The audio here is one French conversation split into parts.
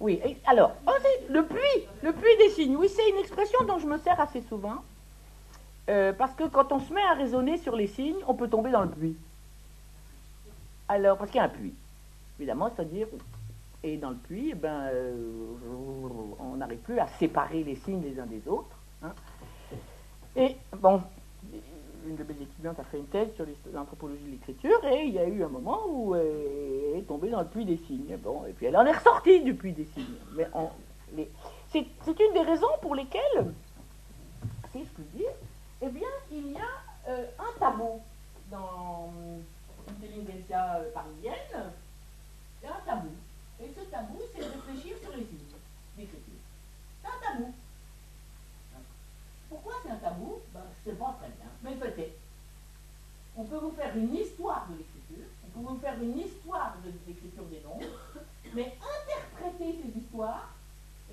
Oui, alors, le puits des signes, oui, c'est une expression dont je me sers assez souvent, parce que quand on se met à raisonner sur les signes, on peut tomber dans le puits. Alors, parce qu'il y a un puits, évidemment, c'est-à-dire, et dans le puits, eh ben, on n'arrive plus à séparer les signes les uns des autres. Hein. Et, bon, une de mes étudiantes a fait une thèse sur l'anthropologie de l'écriture, et il y a eu un moment où elle est tombée dans le puits des signes. Bon, et puis elle en est ressortie du puits des signes. Mais c'est une des raisons pour lesquelles, si je puis dire, eh bien, il y a un tabou dans l'intelligentsia parisienne. Il y a un tabou. Et ce tabou, c'est de réfléchir sur les signes d'écriture. C'est un tabou. Pourquoi c'est un tabou? Ben, je ne sais pas très bien, mais peut-être. On peut vous faire une histoire de l'écriture, on peut vous faire une histoire de l'écriture des nombres, mais interpréter ces histoires,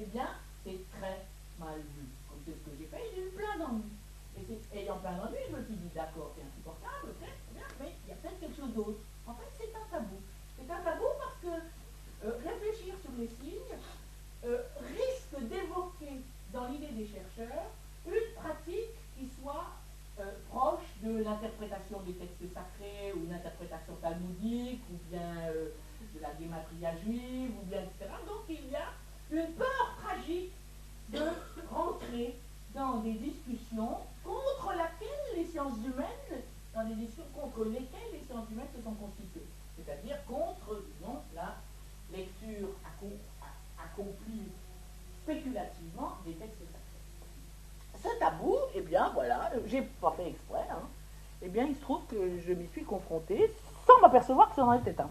eh bien, c'est très mal vu. Comme c'est ce que j'ai fait, j'ai eu plein d'ennuis. Et ayant plein d'ennuis, je me suis dit, d'accord, c'est insupportable, ok, bien, mais il y a peut-être quelque chose d'autre. En fait, c'est un tabou. C'est un tabou parce que réfléchir sur les signes risque d'évoquer dans l'idée des chercheurs une pratique qui soit proche de l'interprétation des textes sacrés ou l'interprétation talmudique ou bien de la gématria juive ou bien etc. Donc il y a une peur tragique de rentrer dans des discussions contre laquelle les sciences humaines, dans des discussions contre lesquelles les sciences humaines se sont constituées, c'est-à-dire contre, disons, la lecture accomplie spéculativement des textes sacrés. Ce tabou, eh bien voilà, j'ai pas fait exprès, hein, eh bien il se trouve que je m'y suis confrontée sans m'apercevoir que ça en était un.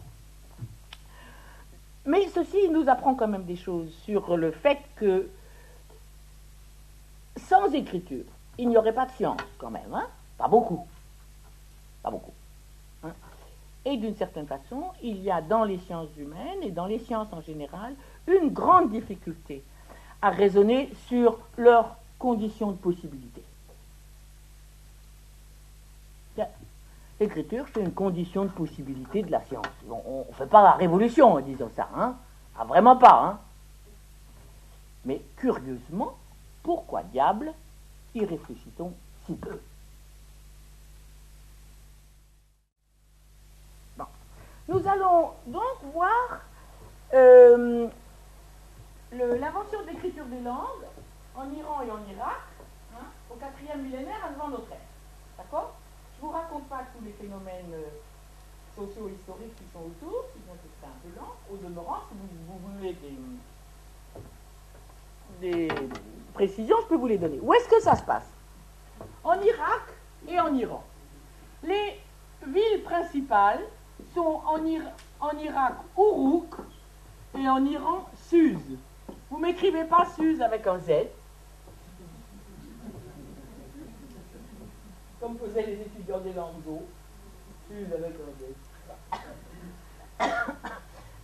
Mais ceci nous apprend quand même des choses sur le fait que sans écriture, il n'y aurait pas de science quand même, hein, pas beaucoup. Pas beaucoup. Hein. Et d'une certaine façon, il y a dans les sciences humaines et dans les sciences en général une grande difficulté à raisonner sur leurs conditions de possibilité. L'écriture, c'est une condition de possibilité de la science. On ne fait pas la révolution en disant ça, hein? Ah, vraiment pas, hein? Mais curieusement, pourquoi diable y réfléchit-on si peu? Bon. Nous allons donc voir l'invention de l'écriture des langues en Iran et en Irak, hein, au 4e millénaire avant notre ère. D'accord? Je ne vous raconte pas tous les phénomènes socio-historiques qui sont autour, sinon c'est un peu lent. Au demeurant, si vous voulez des précisions, je peux vous les donner. Où est-ce que ça se passe? En Irak et en Iran. Les villes principales sont en Irak Uruk et en Iran Suse. Vous ne m'écrivez pas Suse avec un Z, comme faisaient les étudiants des langues d'eau. Suse avec un Z.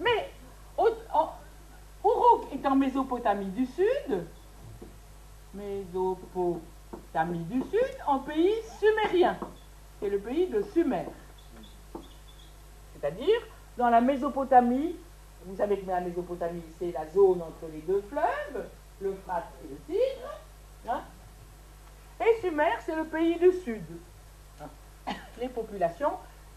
Mais Uruk est en Mésopotamie du Sud, en pays sumérien, c'est le pays de Sumer. C'est-à-dire, dans la Mésopotamie, vous savez que la Mésopotamie, c'est la zone entre les deux fleuves, l'Euphrate et le Tigre, hein, et Sumer, c'est le pays du Sud. Hein, les populations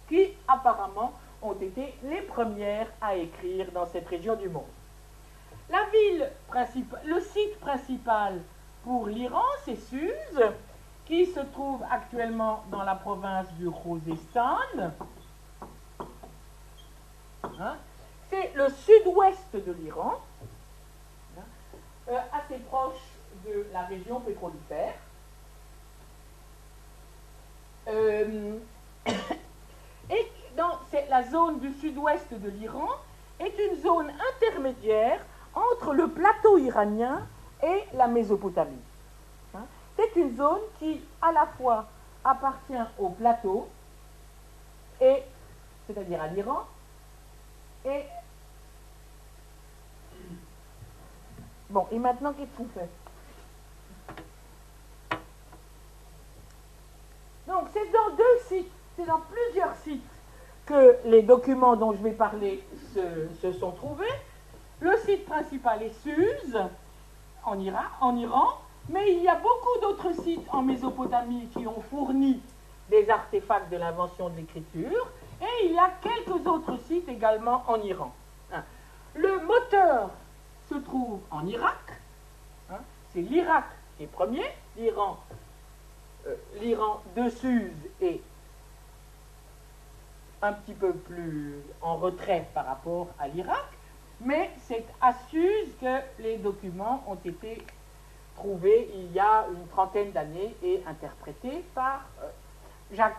qui, apparemment, ont été les premières à écrire dans cette région du monde. La ville principale, le site principal pour l'Iran, c'est Suse, qui se trouve actuellement dans la province du Khuzestan. Hein, c'est le sud-ouest de l'Iran, hein, assez proche de la région pétrolifère. Et la zone du sud-ouest de l'Iran est une zone intermédiaire entre le plateau iranien et la Mésopotamie. Hein, c'est une zone qui, à la fois, appartient au plateau, c'est-à-dire à l'Iran, et bon, et maintenant, qu'est-ce qu'on fait? Donc, c'est dans deux sites, c'est dans plusieurs sites que les documents dont je vais parler se sont trouvés. Le site principal est Suse, en Iran, mais il y a beaucoup d'autres sites en Mésopotamie qui ont fourni des artefacts de l'invention de l'écriture, et il y a quelques autres sites également en Iran. Le moteur se trouve en Irak, c'est l'Irak qui est premier, l'Iran de Suse est un petit peu plus en retrait par rapport à l'Irak, mais c'est à Suse que les documents ont été trouvés il y a une trentaine d'années et interprétés par Pierre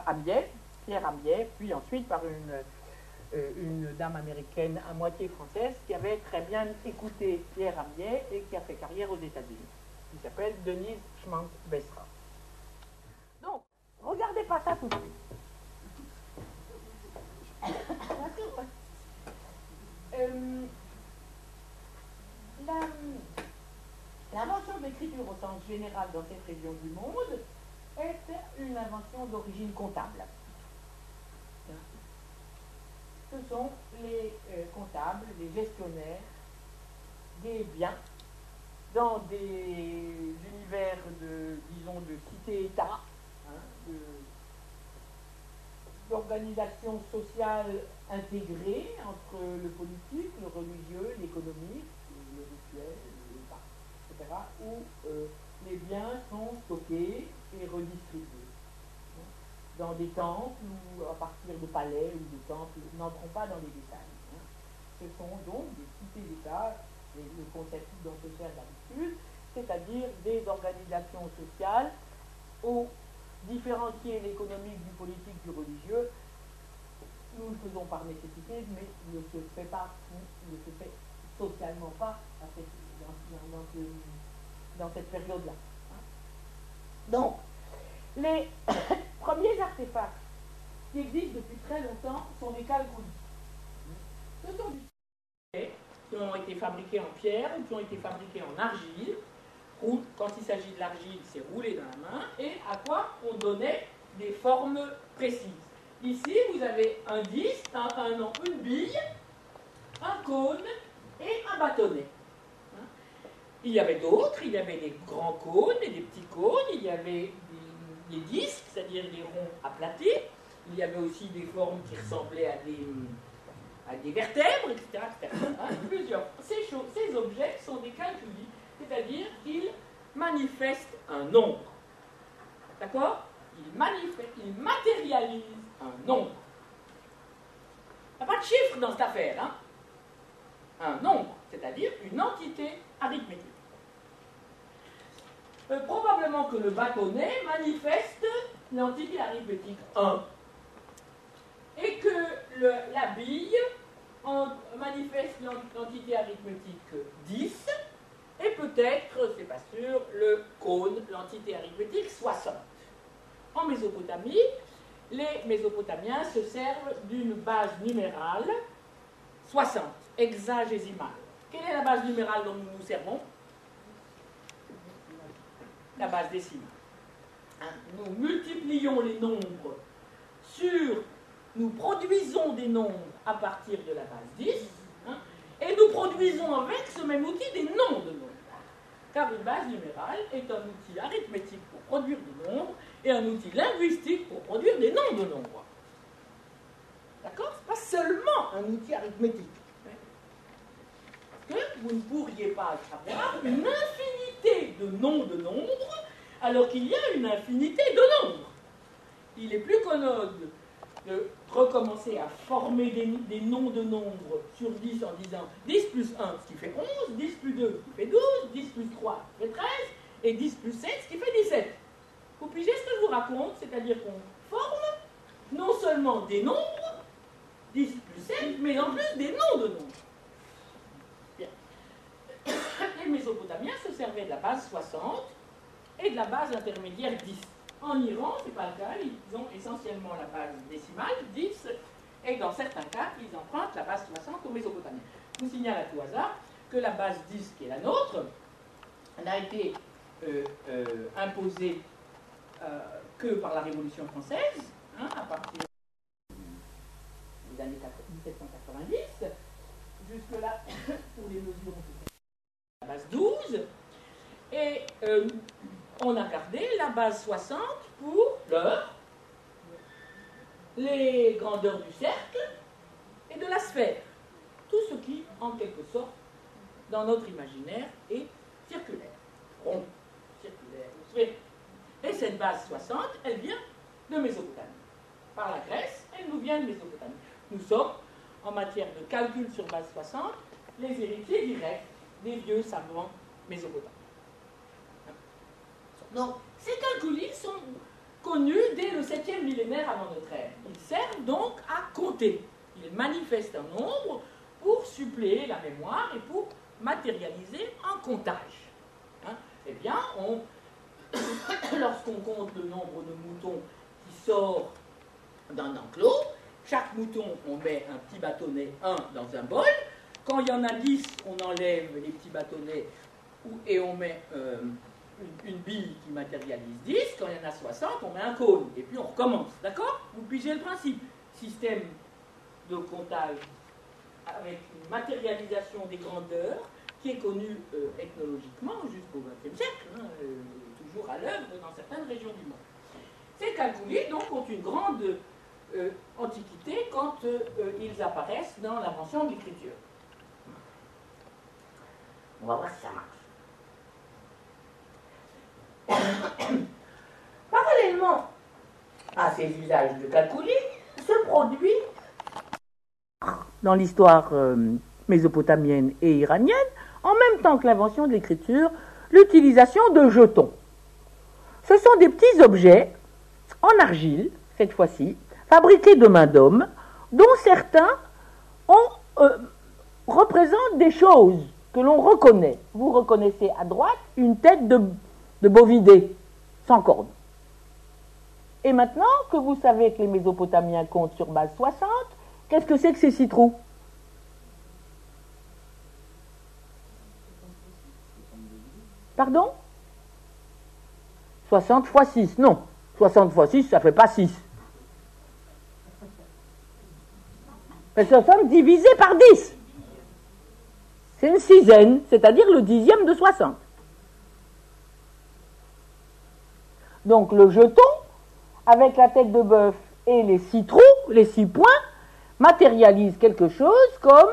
Amiet, puis ensuite par une dame américaine à moitié française qui avait très bien écouté Pierre Amiet et qui a fait carrière aux États-Unis, qui s'appelle Denise Schmank-Bessra. Donc, regardez pas ça tout de suite. L'invention de l'écriture au sens général dans cette région du monde est une invention d'origine comptable. Ce sont les comptables, les gestionnaires des biens dans des univers disons, de cité-État, d'organisation sociale intégrée entre le politique, le religieux, l'économique, le rituel, etc., où les biens sont stockés et redistribués. Dans des temples ou à partir de palais ou de temples, n'entrons pas dans les détails. Ce sont donc des cités-État, le concept dont se sert d'habitude, c'est-à-dire des organisations sociales où différencier l'économique du politique du religieux, nous le faisons par nécessité, mais ne se fait socialement pas dans cette période-là. Donc, les premiers artefacts qui existent depuis très longtemps sont des calcoulis. Ce sont des objets qui ont été fabriqués en pierre ou qui ont été fabriqués en argile. Quand il s'agit de l'argile, c'est roulé dans la main, et à quoi on donnait des formes précises. Ici, vous avez un disque, une bille, un cône et un bâtonnet. Il y avait d'autres, il y avait des grands cônes et des petits cônes, il y avait des disques, c'est-à-dire des ronds aplatis, il y avait aussi des formes qui ressemblaient à des vertèbres, etc. Plusieurs. Ces objets sont des calculis, c'est-à-dire qu'ils manifestent un nombre. D'accord? Ils matérialisent un nombre. Il n'y a pas de chiffre dans cette affaire. Un nombre, c'est-à-dire une entité arithmétique. Probablement que le bâtonnet manifeste l'entité arithmétique 1 et que la bille manifeste l'entité arithmétique 10 et peut-être, c'est pas sûr, le cône, l'entité arithmétique 60. En Mésopotamie, les Mésopotamiens se servent d'une base numérale 60, hexagésimale. Quelle est la base numérale dont nous nous servons? La base décimale. Nous multiplions les nombres nous produisons des nombres à partir de la base 10, et nous produisons avec ce même outil des noms de nombres. Car une base numérale est un outil arithmétique pour produire des nombres et un outil linguistique pour produire des noms de nombres. D'accord? Ce n'est pas seulement un outil arithmétique. Parce que vous ne pourriez pas avoir une infinité de noms de nombres alors qu'il y a une infinité de nombres. Il est plus commode de recommencer à former des noms de nombres sur 10 en disant 10 plus 1, ce qui fait 11, 10 plus 2, ce qui fait 12, 10 plus 3, ce qui fait 13, et 10 plus 7, ce qui fait 17. Vous pigez ce que je vous raconte, c'est-à-dire qu'on forme non seulement des nombres, 10 plus 7, mais en plus des noms de nombres. Bien. Les Mésopotamiens se servaient de la base 60 et de la base intermédiaire 10. En Iran, ce n'est pas le cas, ils ont essentiellement la base décimale, 10, et dans certains cas, ils empruntent la base 60 aux Mésopotamiens. Je vous signale à tout hasard que la base 10, qui est la nôtre, n'a été imposée que par la Révolution française, à partir des années 1790, Jusque-là, pour les mesures, on fait la base 12. Et on a gardé la base 60 pour l'heure, les grandeurs du cercle et de la sphère. Tout ce qui, en quelque sorte, dans notre imaginaire, est circulaire. Rond, circulaire, sphérique. Et cette base 60, elle vient de Mésopotamie. Par la Grèce, elle nous vient de Mésopotamie. Nous sommes, en matière de calcul sur base 60, les héritiers directs des vieux savants mésopotamiens. Donc, ces calculs sont connus dès le 7e millénaire avant notre ère. Ils servent donc à compter. Ils manifestent un nombre pour suppléer la mémoire et pour matérialiser un comptage. Eh bien, lorsqu'on compte le nombre de moutons qui sort d'un enclos, chaque mouton, on met un petit bâtonnet 1 dans un bol. Quand il y en a 10, on enlève les petits bâtonnets et on met une bille qui matérialise 10. Quand il y en a 60, on met un cône. Et puis on recommence. D'accord? Vous pigez le principe. Système de comptage avec une matérialisation des grandeurs qui est connue ethnologiquement jusqu'au XXe siècle, toujours à l'œuvre dans certaines régions du monde. Ces calculs, donc, ont une grande antiquité quand ils apparaissent dans l'invention de l'écriture. On va voir si ça marche. Parallèlement à ces usages de calculi, se produit dans l'histoire mésopotamienne et iranienne, en même temps que l'invention de l'écriture, l'utilisation de jetons. Ce sont des petits objets en argile, cette fois-ci, fabriqués de main d'homme, dont certains représentent des choses que l'on reconnaît. Vous reconnaissez à droite une tête de bovidé, sans cornes. Et maintenant que vous savez que les Mésopotamiens comptent sur base 60, qu'est-ce que c'est que ces 6 trous? Pardon? 60 fois 6, non. 60 fois 6, ça ne fait pas 6. Mais 60 divisé par 10. C'est une sixième, c'est-à-dire le dixième de 60. Donc le jeton, avec la tête de bœuf et les 6 trous, les 6 points, matérialise quelque chose comme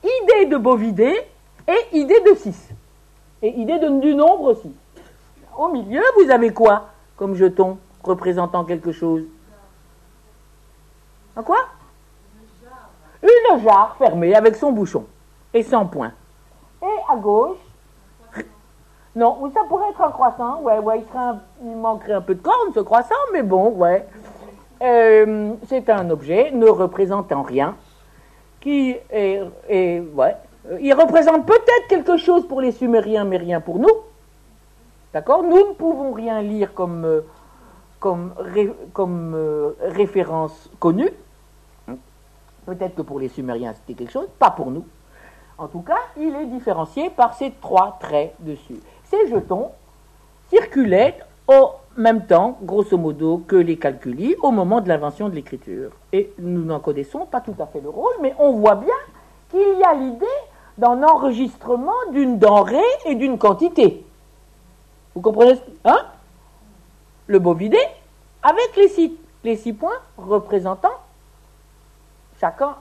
idée de bovidé et idée de 6. Et idée du nombre 6. Au milieu, vous avez quoi comme jeton représentant quelque chose? Un quoi? Une jarre fermée avec son bouchon et sans point. Et à gauche, non, ça pourrait être un croissant, ouais, il manquerait un peu de cornes ce croissant, mais bon, ouais. C'est un objet ne représentant rien, qui il représente peut-être quelque chose pour les Sumériens, mais rien pour nous. D'accord? Nous ne pouvons rien lire comme référence connue. Peut-être que pour les Sumériens c'était quelque chose, pas pour nous. En tout cas, il est différencié par ces 3 traits dessus. Ces jetons circulaient au même temps, grosso modo, que les calculis au moment de l'invention de l'écriture. Et nous n'en connaissons pas tout à fait le rôle, mais on voit bien qu'il y a l'idée d'un enregistrement d'une denrée et d'une quantité. Vous comprenez? Hein? Le bovidé, avec les 6 points représentant chacun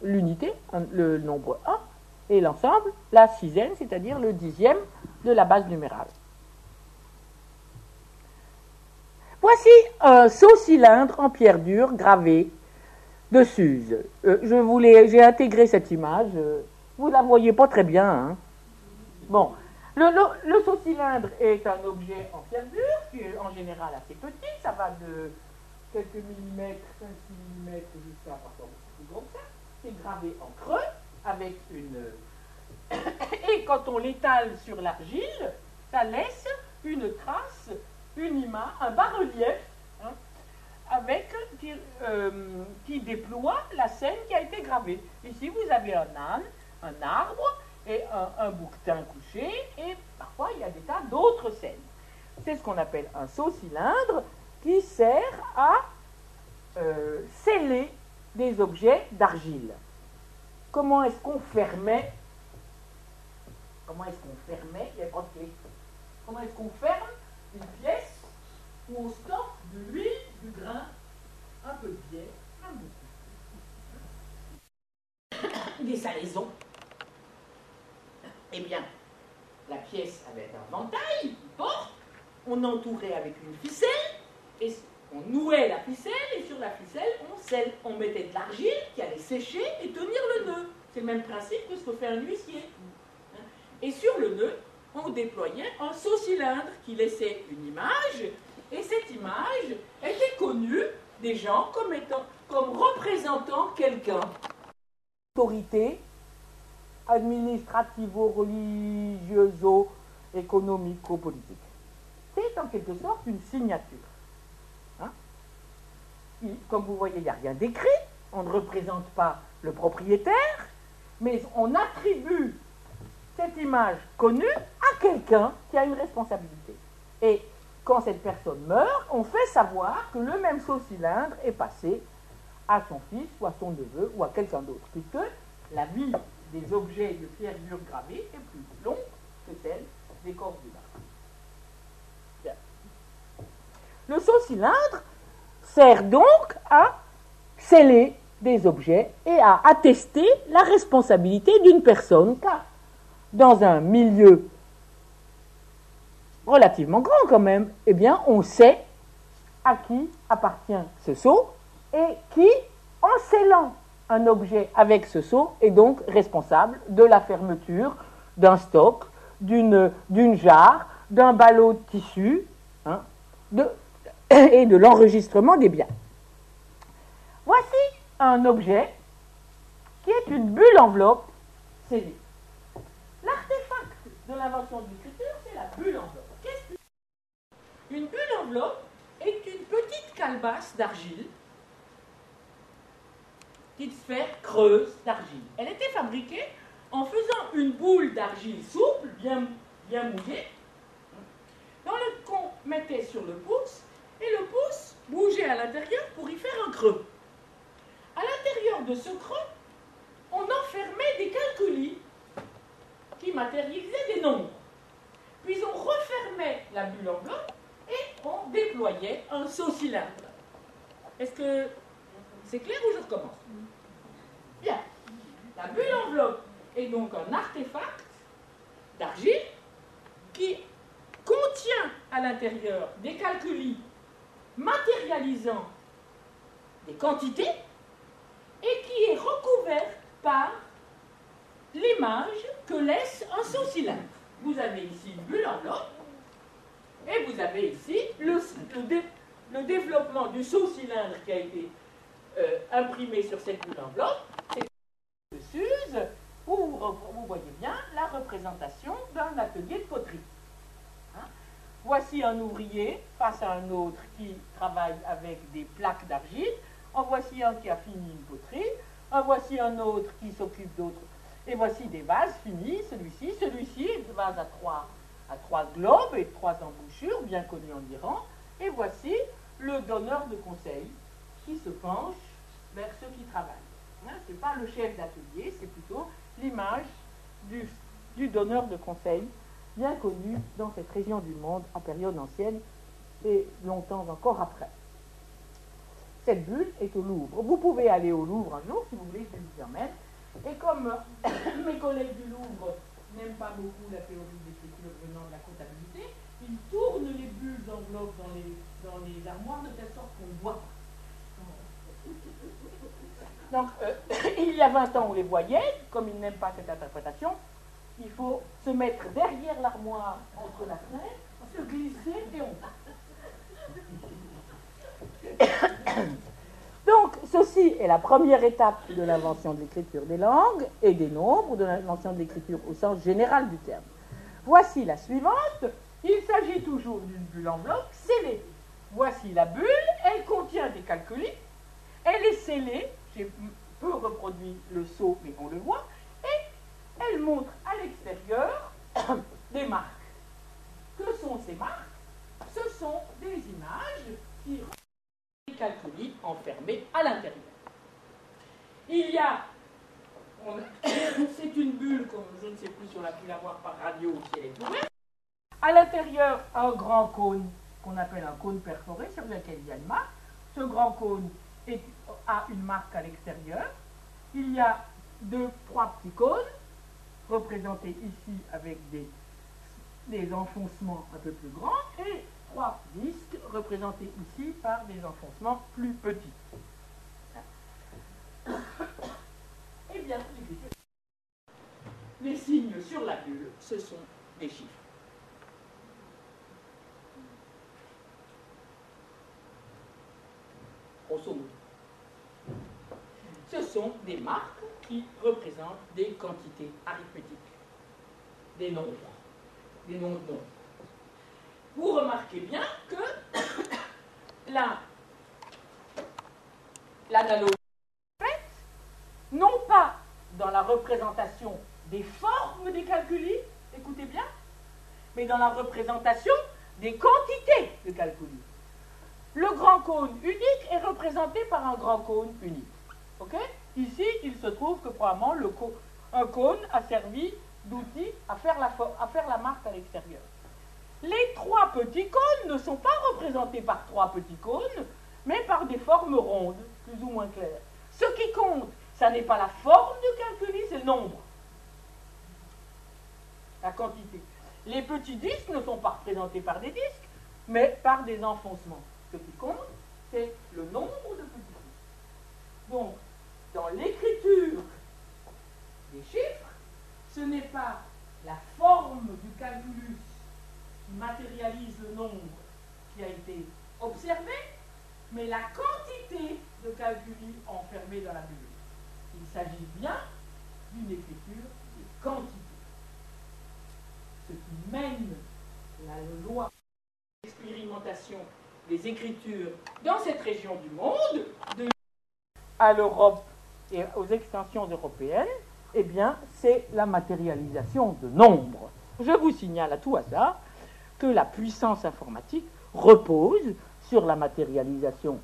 l'unité, le nombre 1, et l'ensemble, la sixième, c'est-à-dire le dixième de la base numérale. Voici un saut-cylindre en pierre dure gravé de Suse. J'ai intégré cette image. Vous ne la voyez pas très bien. Hein? Bon, le saut-cylindre est un objet en pierre dure, qui est en général assez petit. Ça va de quelques millimètres, 5 millimètres, jusqu'à parfois beaucoup plus gros que ça. C'est gravé en creux, avec une... Et quand on l'étale sur l'argile, ça laisse une trace, une image, un bas-relief, hein, qui déploie la scène qui a été gravée. Ici, vous avez un âne, un arbre et un bouquetin couché, et parfois il y a des tas d'autres scènes. C'est ce qu'on appelle un saut-cylindre qui sert à sceller des objets d'argile. comment est-ce qu'on fermait les portes clés? Comment est-ce qu'on ferme une pièce où on stocke de l'huile, du grain, un peu de bière, un peu des salaisons? Eh bien, la pièce avait un ventail, une porte, on entourait avec une ficelle, et on nouait la ficelle, et sur la ficelle, on mettait de l'argile qui allait sécher et tenir le nœud. C'est le même principe que ce que fait un huissier. Et sur le nœud, on déployait un saut-cylindre qui laissait une image, et cette image était connue des gens comme représentant quelqu'un. Autorité administrativo-religioso-économico-politique. C'est en quelque sorte une signature. Hein? Comme vous voyez, il n'y a rien d'écrit, on ne représente pas le propriétaire, mais on attribue cette image connue à quelqu'un qui a une responsabilité. Et quand cette personne meurt, on fait savoir que le même saut-cylindre est passé à son fils, ou à son neveu, ou à quelqu'un d'autre, puisque la vie des objets de pierre dure gravée est plus longue que celle des corps humains. Bien. Le saut-cylindre sert donc à sceller des objets et à attester la responsabilité d'une personne, car dans un milieu relativement grand quand même, eh bien, on sait à qui appartient ce sceau et qui, en scellant un objet avec ce sceau, est donc responsable de la fermeture d'un stock, d'une jarre, d'un ballot de tissu, hein, et de l'enregistrement des biens. Voici un objet qui est une bulle enveloppe scellée. L'artefact de l'invention de l'écriture, c'est la bulle enveloppe. Qu'est-ce que une bulle enveloppe est une petite calebasse d'argile, petite sphère creuse d'argile. Elle était fabriquée en faisant une boule d'argile souple, bien mouillée, qu'on mettait sur le pouce, et le pouce bougeait à l'intérieur pour y faire un creux. À l'intérieur de ce creux, on enfermait des calculis qui matérialisaient des nombres. Puis on refermait la bulle enveloppe et on déployait un saut-cylindre. Est-ce que c'est clair ou je recommence? Bien. La bulle enveloppe est donc un artefact d'argile qui contient à l'intérieur des calculis matérialisant des quantités et qui est recouverte par l'image que laisse un saut-cylindre. Vous avez ici une bulle enveloppe et vous avez ici le développement du saut-cylindre qui a été imprimé sur cette bulle enveloppe. C'est de Suse où vous voyez bien la représentation d'un atelier de poterie. Hein? Voici un ouvrier face à un autre qui travaille avec des plaques d'argile. En voici un qui a fini une poterie. En voici un autre qui s'occupe d'autres. Et voici des vases finis, celui-ci est un vase à trois globes et 3 embouchures, bien connu en Iran. Et voici le donneur de conseil qui se penche vers ceux qui travaillent. Hein, ce n'est pas le chef d'atelier, c'est plutôt l'image du donneur de conseil, bien connu dans cette région du monde en période ancienne et longtemps encore après. Cette bulle est au Louvre. Vous pouvez aller au Louvre un jour, si vous voulez, je vous emmène. Et comme mes collègues du Louvre n'aiment pas beaucoup la théorie d'écriture venant de la comptabilité, ils tournent les bulles d'enveloppe dans les armoires de telle sorte qu'on ne voit pas. Donc, il y a 20 ans, on les voyait. Comme ils n'aiment pas cette interprétation, il faut se mettre derrière l'armoire, entre la fenêtre, se glisser et on passe. Donc, ceci est la première étape de l'invention de l'écriture des langues et des nombres, de l'invention de l'écriture au sens général du terme. Voici la suivante. Il s'agit toujours d'une bulle enveloppe scellée. Voici la bulle, elle contient des calculis, elle est scellée, j'ai peu reproduit le sceau, mais on le voit, et elle montre à l'extérieur des marques. Que sont ces marques? Ce sont des images qui calculis enfermés à l'intérieur. Il y a, je ne sais plus si on a pu la voir par radio ou si elle est ouverte. À l'intérieur, un grand cône qu'on appelle un cône perforé, sur lequel il y a une marque. Ce grand cône a une marque à l'extérieur. Il y a trois petits cônes, représentés ici avec des enfoncements un peu plus grands, et trois disques représentés ici par des enfoncements plus petits. Eh bien, les signes sur la bulle, ce sont des chiffres. Grosso modo. Ce sont des marques qui représentent des quantités arithmétiques, des nombres nombres. Vous remarquez bien que l'analogie est faite, non pas dans la représentation des formes des calculis, écoutez bien, mais dans la représentation des quantités de calculis. Le grand cône unique est représenté par un grand cône unique. Ok? Ici, il se trouve que probablement un cône a servi d'outil à faire la marque à l'extérieur. Les trois petits cônes ne sont pas représentés par trois petits cônes, mais par des formes rondes, plus ou moins claires. Ce qui compte, ça n'est pas la forme du calculi, c'est le nombre. La quantité. Les petits disques ne sont pas représentés par des disques, mais par des enfoncements. Ce qui compte, c'est le nombre de petits disques. Donc, dans l'écriture des chiffres, ce n'est pas la forme du calculus qui matérialise le nombre qui a été observé, mais la quantité de calculi enfermée dans la bulle. Il s'agit bien d'une écriture des quantités. Ce qui mène la loi d'expérimentation des écritures dans cette région du monde, à l'Europe et aux extensions européennes, eh bien, c'est la matérialisation de nombres. Je vous signale à tout hasard que la puissance informatique repose sur la matérialisation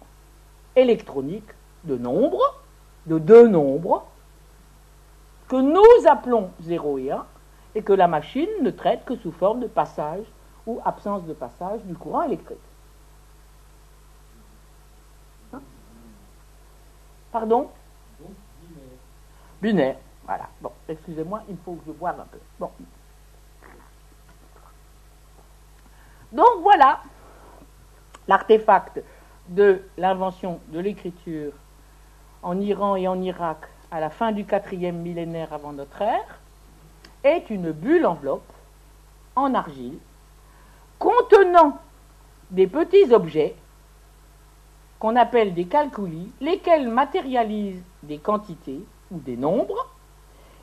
électronique de nombres, de deux nombres, que nous appelons 0 et 1, et que la machine ne traite que sous forme de passage ou absence de passage du courant électrique. Hein? Pardon? Binaire. Voilà. Bon, excusez-moi, il faut que je boive un peu. Bon. Donc voilà l'artefact de l'invention de l'écriture en Iran et en Irak à la fin du 4e millénaire avant notre ère est une bulle enveloppe en argile contenant des petits objets qu'on appelle des calculis, lesquels matérialisent des quantités ou des nombres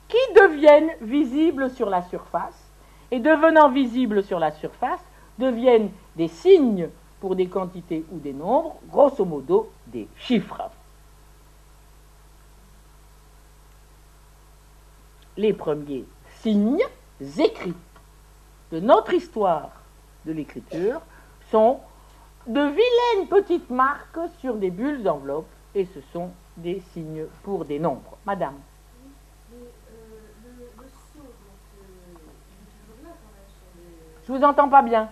qui deviennent visibles sur la surface et devenant visibles sur la surface deviennent des signes pour des quantités ou des nombres, grosso modo des chiffres. Les premiers signes écrits de notre histoire de l'écriture sont de vilaines petites marques sur des bulles d'enveloppe et ce sont des signes pour des nombres. Madame. Le sceau, donc, il est toujours là quand même sur les... Je vous entends pas bien.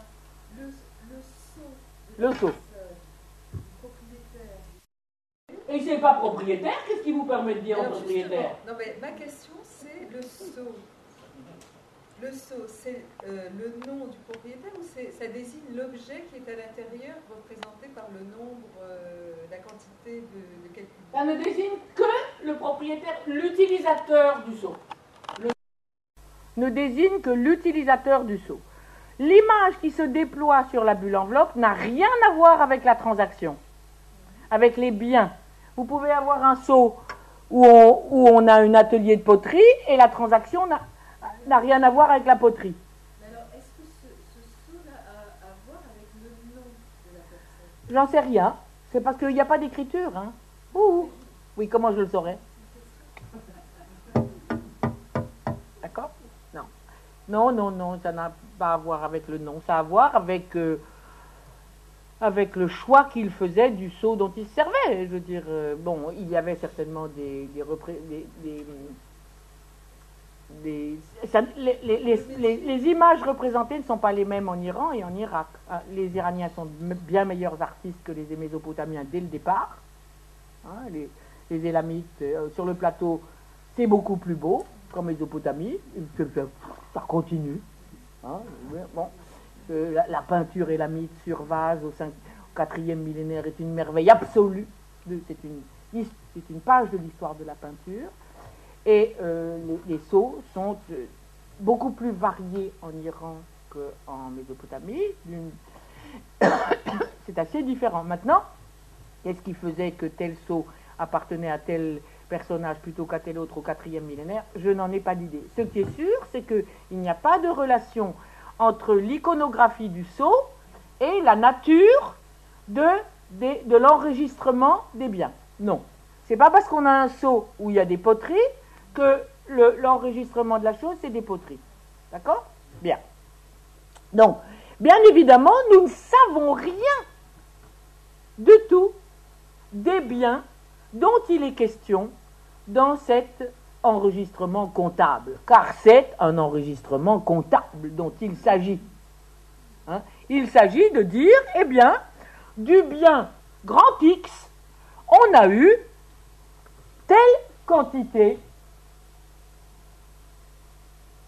Le sceau. Propriétaire. Et c'est pas propriétaire, qu'est-ce qui vous permet de dire Alors, propriétaire? Non mais ma question c'est le sceau. Le sceau, c'est le nom du propriétaire ou ça désigne l'objet qui est à l'intérieur représenté par le nombre, la quantité de calcul? Ça ne désigne que le propriétaire, l'utilisateur du sceau. Ne désigne que l'utilisateur du sceau. L'image qui se déploie sur la bulle enveloppe n'a rien à voir avec la transaction, avec les biens. Vous pouvez avoir un sceau où on a un atelier de poterie et la transaction n'a rien à voir avec la poterie. Mais alors, est-ce que ce sceau-là a à voir avec le nom de la personne? J'en sais rien. C'est parce qu'il n'y a pas d'écriture. Hein. Ouh. Oui, comment je le saurais? D'accord? Non, ça n'a pas à voir avec le nom. Ça a à voir avec le choix qu'il faisait du sceau dont il se servait. Je veux dire, bon, il y avait certainement des les images représentées ne sont pas les mêmes en Iran et en Irak. Les Iraniens sont bien meilleurs artistes que les Mésopotamiens dès le départ. Les Élamites, sur le plateau, c'est beaucoup plus beau qu'en Mésopotamie. Ça continue. Bon. La peinture élamite sur vase au 4e millénaire est une merveille absolue. C'est une page de l'histoire de la peinture. Et les sceaux sont beaucoup plus variés en Iran qu'en Mésopotamie. C'est assez différent. Maintenant, qu'est-ce qui faisait que tel sceau appartenait à tel personnage plutôt qu'à tel autre au 4e millénaire? Je n'en ai pas d'idée. Ce qui est sûr, c'est qu'il n'y a pas de relation entre l'iconographie du sceau et la nature de l'enregistrement des biens. Non. C'est pas parce qu'on a un sceau où il y a des poteries que l'enregistrement de la chose, c'est des poteries. D'accord? Bien. Donc, bien évidemment, nous ne savons rien du tout des biens dont il est question dans cet enregistrement comptable, car c'est un enregistrement comptable dont il s'agit. Il s'agit de dire, eh bien, du bien grand X, on a eu telle quantité.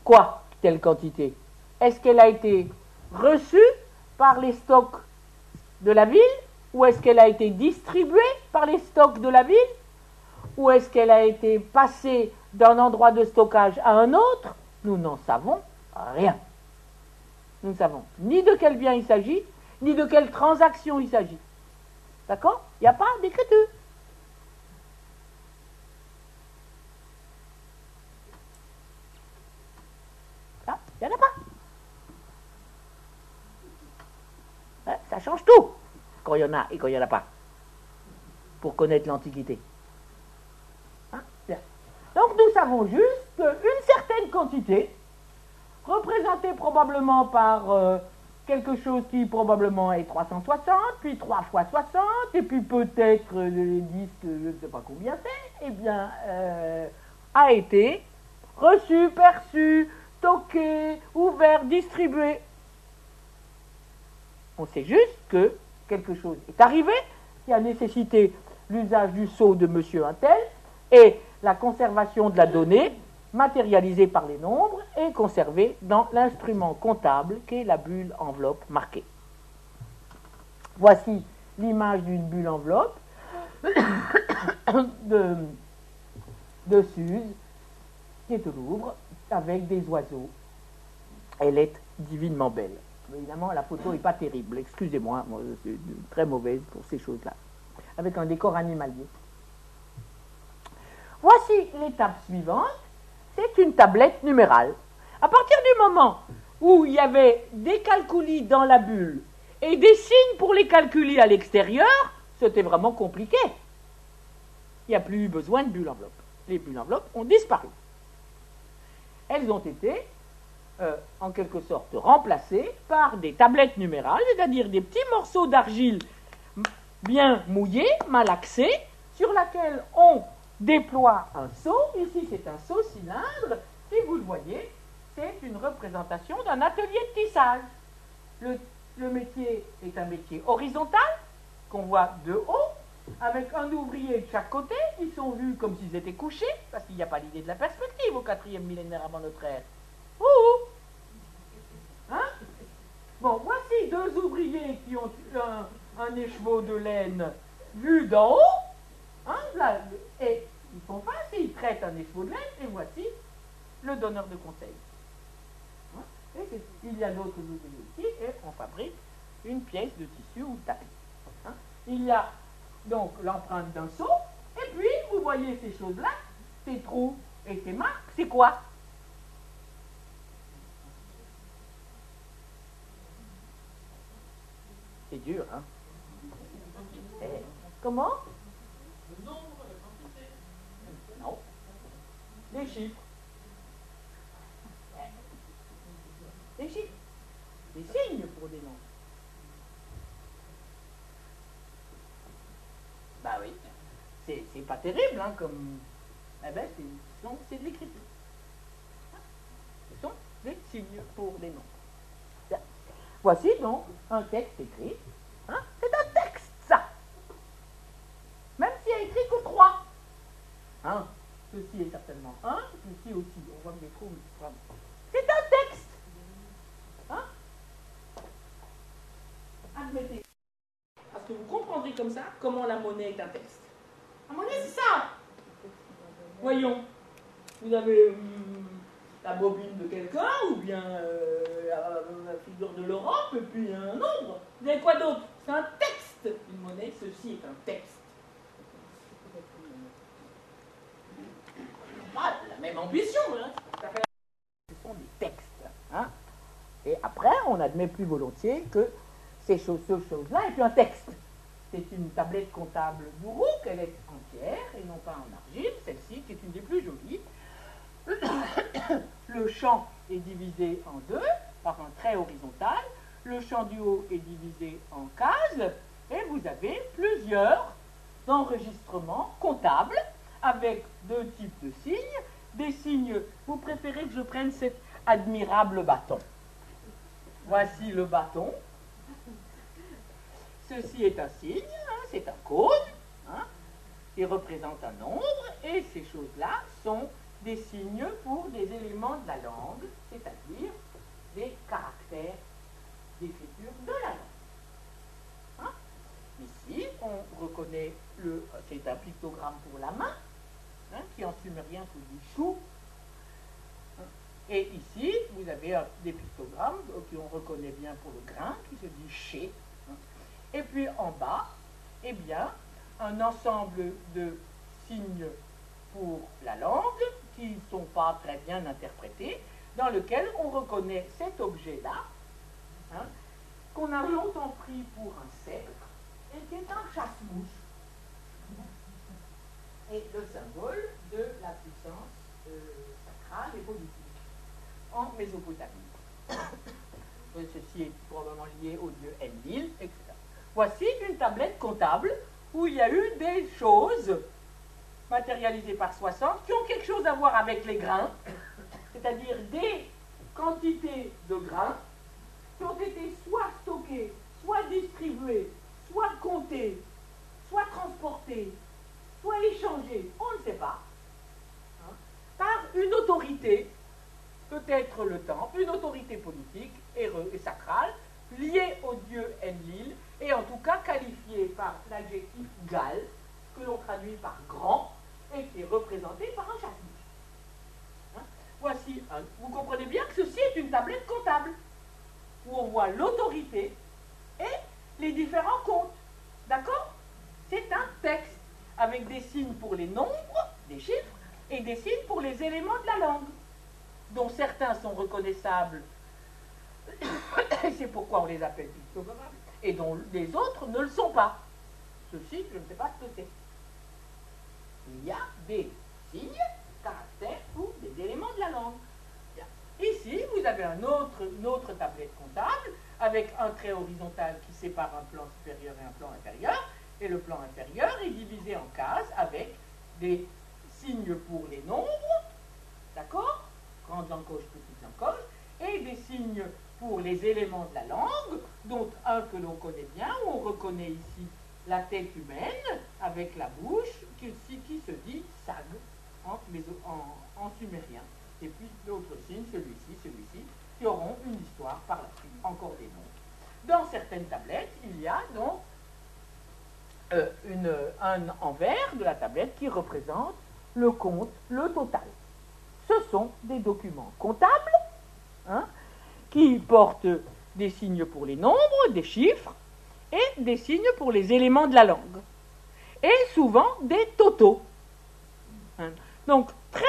Quoi, telle quantité? Est-ce qu'elle a été reçue par les stocks de la ville, ou est-ce qu'elle a été distribuée par les stocks de la ville, ou est-ce qu'elle a été passée d'un endroit de stockage à un autre? Nous n'en savons rien. Nous ne savons ni de quel bien il s'agit, ni de quelle transaction il s'agit. D'accord? Il n'y a pas d'écriture. Là, il n'y en a pas. Ça change tout, quand il y en a et quand il n'y en a pas, pour connaître l'Antiquité. Donc nous savons juste qu'une certaine quantité, représentée probablement par quelque chose qui probablement est 360, puis 3 fois 60, et puis peut-être les disques, je ne sais pas combien c'est, eh bien, a été reçu, perçu, stocké, ouvert, distribué. On sait juste que quelque chose est arrivé, qui a nécessité l'usage du sceau de monsieur Untel, et la conservation de la donnée, matérialisée par les nombres, et conservée dans l'instrument comptable qu'est la bulle enveloppe marquée. Voici l'image d'une bulle enveloppe de Suse, qui est au Louvre, avec des oiseaux. Elle est divinement belle. Évidemment, la photo n'est pas terrible, excusez-moi, moi, c'est très mauvaise pour ces choses-là. Avec un décor animalier. Voici l'étape suivante, c'est une tablette numérale. À partir du moment où il y avait des calculis dans la bulle et des signes pour les calculis à l'extérieur, c'était vraiment compliqué. Il n'y a plus eu besoin de bulles enveloppes. Les bulles enveloppes ont disparu. Elles ont été, en quelque sorte, remplacées par des tablettes numérales, c'est-à-dire des petits morceaux d'argile bien mouillés, malaxés, sur laquelle on déploie un seau. Ici, c'est un seau cylindre. Si vous le voyez, c'est une représentation d'un atelier de tissage. Le métier est un métier horizontal, qu'on voit de haut, avec un ouvrier de chaque côté. Ils sont vus comme s'ils étaient couchés, parce qu'il n'y a pas l'idée de la perspective au 4e millénaire avant notre ère. Ouh! Hein? Bon, voici deux ouvriers qui ont un écheveau de laine vu d'en haut. Hein, là, et ils font face et ils traitent un écheveau de laine, et voici le donneur de conseils. Hein, et il y a d'autres ouvriers ici, et on fabrique une pièce de tissu ou de tapis. Hein, il y a donc l'empreinte d'un seau, et puis vous voyez ces choses-là, ces trous et ces marques, c'est quoi? C'est dur, hein? Comment? Le nombre, la quantité. Non. Les chiffres. Les chiffres. Des signes pour des nombres. Bah oui. C'est pas terrible, hein, comme. Eh ben, c'est de l'écriture. signes pour les nombres. Voici donc un texte écrit. Hein? C'est un texte, ça. Même s'il n'y a écrit que 3. Hein? Ceci est certainement 1, ceci aussi. On voit que les trous. C'est un texte. Hein? Admettez. Parce que vous comprendrez comme ça comment la monnaie est un texte. La monnaie, c'est ça. Voyons. Vous avez la bobine de quelqu'un, ou bien la figure de l'Europe, et puis un nombre. Vous avez quoi d'autre? C'est un texte. Une monnaie, ceci est un texte. Pas la même ambition, hein. Ce sont des textes. Hein. Et après, on admet plus volontiers que ces choses-là est un texte. C'est une tablette comptable Bourouk, elle est en pierre et non pas en argile, celle-ci qui est une des plus jolies. Le champ est divisé en deux par un trait horizontal, le champ du haut est divisé en cases, et vous avez plusieurs enregistrements comptables avec deux types de signes. Des signes, vous préférez que je prenne cet admirable bâton. Voici le bâton. Ceci est un signe, hein, c'est un code, hein, qui représente un nombre, et ces choses-là sont des signes pour des éléments de la langue, c'est-à-dire des caractères d'écriture de la langue. Hein. Ici, on reconnaît c'est un pictogramme pour la main, hein, qui en sumérien se dit chou. Et ici, vous avez des pictogrammes qu'on reconnaît bien pour le grain, qui se dit ché. Et puis en bas, eh bien, un ensemble de signes pour la langue, qui ne sont pas très bien interprétés, dans lequel on reconnaît cet objet-là, hein, qu'on a longtemps pris pour un sceptre, et qui est un chasse-mouche. Et le symbole de la puissance sacrale et politique en Mésopotamie. Ceci est probablement lié au dieu Enlil, etc. Voici une tablette comptable où il y a eu des choses matérialisées par 60 qui ont quelque chose à voir avec les grains, c'est-à-dire des quantités de grains qui ont été soit stockées, soit distribuées, soit comptées, soit transportées, soit échangées, on ne sait pas, hein, par une autorité, peut-être le temple, une autorité politique et sacrale, liée au dieu Enlil, et en tout cas qualifiée par l'adjectif gal, que l'on traduit par grand, et qui est représenté par un chasse-mouche. Hein? Voici, vous comprenez bien que ceci est une tablette comptable, où on voit l'autorité et les différents comptes. D'accord? C'est un texte, avec des signes pour les nombres, des chiffres, et des signes pour les éléments de la langue, dont certains sont reconnaissables, et c'est pourquoi on les appelle pictogrammes, et dont les autres ne le sont pas. Ceci, je ne sais pas ce que c'est. Il y a des signes, caractères ou des éléments de la langue. Bien. Ici, vous avez une autre tablette comptable avec un trait horizontal qui sépare un plan supérieur et un plan inférieur, et le plan inférieur est divisé en cases avec des signes pour les nombres, d'accord, grandes encoches, petites encoches, et des signes pour les éléments de la langue, dont un que l'on connaît bien, où on reconnaît ici la tête humaine avec la bouche, qui se dit sag en sumérien. Et puis d'autres signes, celui-ci, qui auront une histoire par la suite, encore des noms. Dans certaines tablettes, il y a donc un envers de la tablette qui représente le compte, le total. Ce sont des documents comptables, hein, qui portent des signes pour les nombres, des chiffres, et des signes pour les éléments de la langue. Et souvent des totaux. Hein. Donc, très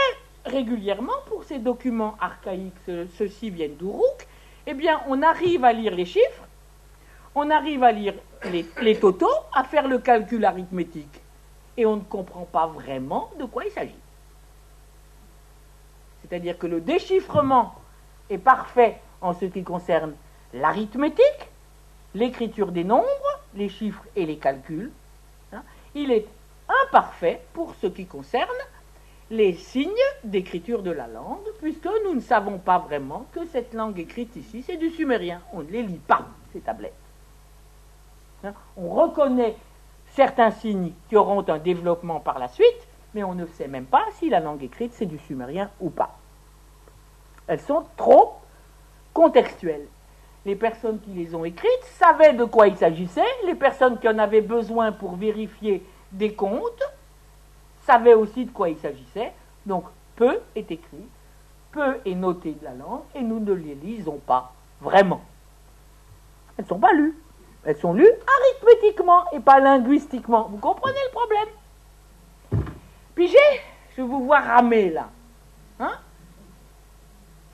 régulièrement, pour ces documents archaïques, ceux-ci viennent d'Uruk, eh bien, on arrive à lire les chiffres, on arrive à lire les totaux, à faire le calcul arithmétique. Et on ne comprend pas vraiment de quoi il s'agit. C'est-à-dire que le déchiffrement est parfait en ce qui concerne l'arithmétique, l'écriture des nombres, les chiffres et les calculs. Hein. Il est imparfait pour ce qui concerne les signes d'écriture de la langue, puisque nous ne savons pas vraiment que cette langue écrite ici, c'est du sumérien. On ne les lit pas, ces tablettes. Hein? On reconnaît certains signes qui auront un développement par la suite, mais on ne sait même pas si la langue écrite, c'est du sumérien ou pas. Elles sont trop contextuelles. Les personnes qui les ont écrites savaient de quoi il s'agissait, les personnes qui en avaient besoin pour vérifier des comptes savaient aussi de quoi il s'agissait, donc peu est écrit, peu est noté de la langue, et nous ne les lisons pas vraiment. Elles ne sont pas lues. Elles sont lues arithmétiquement et pas linguistiquement. Vous comprenez le problème? Pigé? Je vous vois ramer là. Hein?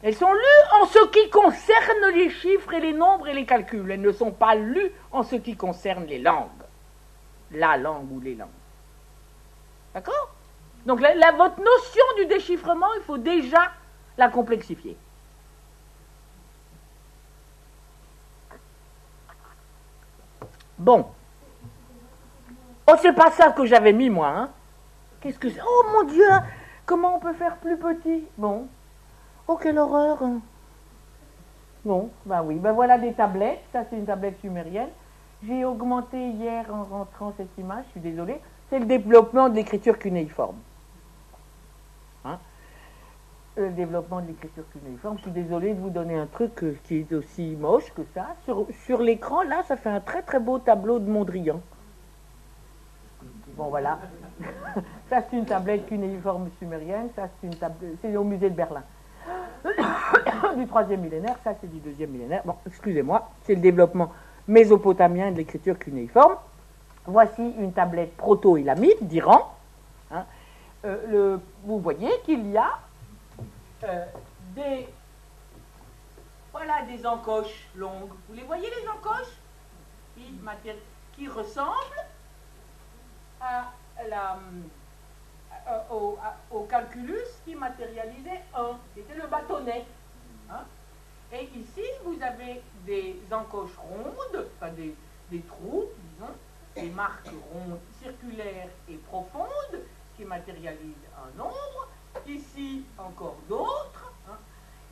Elles sont lues en ce qui concerne les chiffres et les nombres et les calculs. Elles ne sont pas lues en ce qui concerne les langues. La langue ou les langues. D'accord? Donc votre notion du déchiffrement, il faut déjà la complexifier. Bon. Oh, c'est pas ça que j'avais mis, moi. Hein? Qu'est-ce que c'est? Oh, mon Dieu! Comment on peut faire plus petit? Bon. Oh, quelle horreur! Bon, ben oui. Ben voilà des tablettes. Ça, c'est une tablette sumérienne. J'ai augmenté hier en rentrant cette image. Je suis désolée. C'est le développement de l'écriture cunéiforme. Hein? Le développement de l'écriture cunéiforme. Je suis désolée de vous donner un truc qui est aussi moche que ça. Sur l'écran, là, ça fait un très très beau tableau de Mondrian. Bon, voilà. Ça, c'est une tablette cunéiforme sumérienne. Ça, c'est au musée de Berlin. Du 3e millénaire. Ça, c'est du 2e millénaire. Bon, excusez-moi. C'est le développement mésopotamien de l'écriture cunéiforme. Voici une tablette proto-élamite d'Iran. Hein. Vous voyez qu'il y a des encoches longues. Vous les voyez, les encoches qui ressemblent au calculus qui matérialisait 1. C'était le bâtonnet. Hein. Et ici, vous avez des encoches rondes, enfin des trous, disons, des marques rondes, circulaires et profondes qui matérialisent un nombre. Ici, encore d'autres. Hein.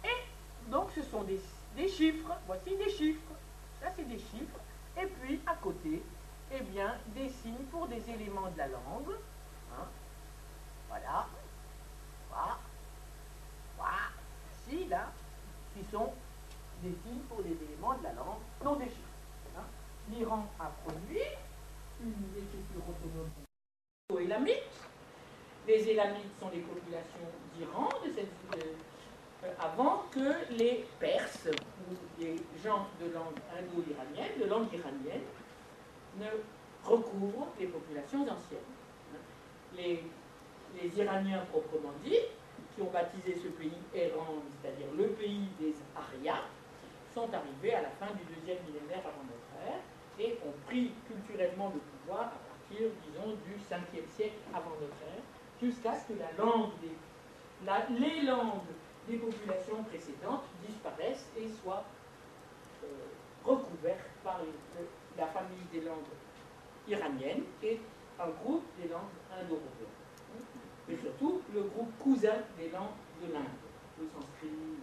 Et donc, ce sont des chiffres. Voici des chiffres. Ça, c'est des chiffres. Et puis, à côté, eh bien, des signes pour des éléments de la langue. Hein. Voilà. Voilà. Voilà. Ici, là, qui sont des signes pour des éléments de la langue, non des chiffres. Hein. L'Iran a produit une écriture autonome élamite. Les élamites sont les populations d'Iran, avant que les Perses ou les gens de langue indo-iranienne, de langue iranienne, ne recouvrent les populations anciennes. Les Iraniens proprement dit, qui ont baptisé ce pays Iran, c'est-à-dire le pays des Aryas, sont arrivés à la fin du 2e millénaire avant notre ère et ont pris culturellement le pouvoir à partir, disons, du 5e siècle avant notre ère, jusqu'à ce que les langues des populations précédentes disparaissent et soient recouvertes par la famille des langues iraniennes et un groupe des langues indo-européennes. Et surtout, le groupe cousin des langues de l'Inde, le sanskrit,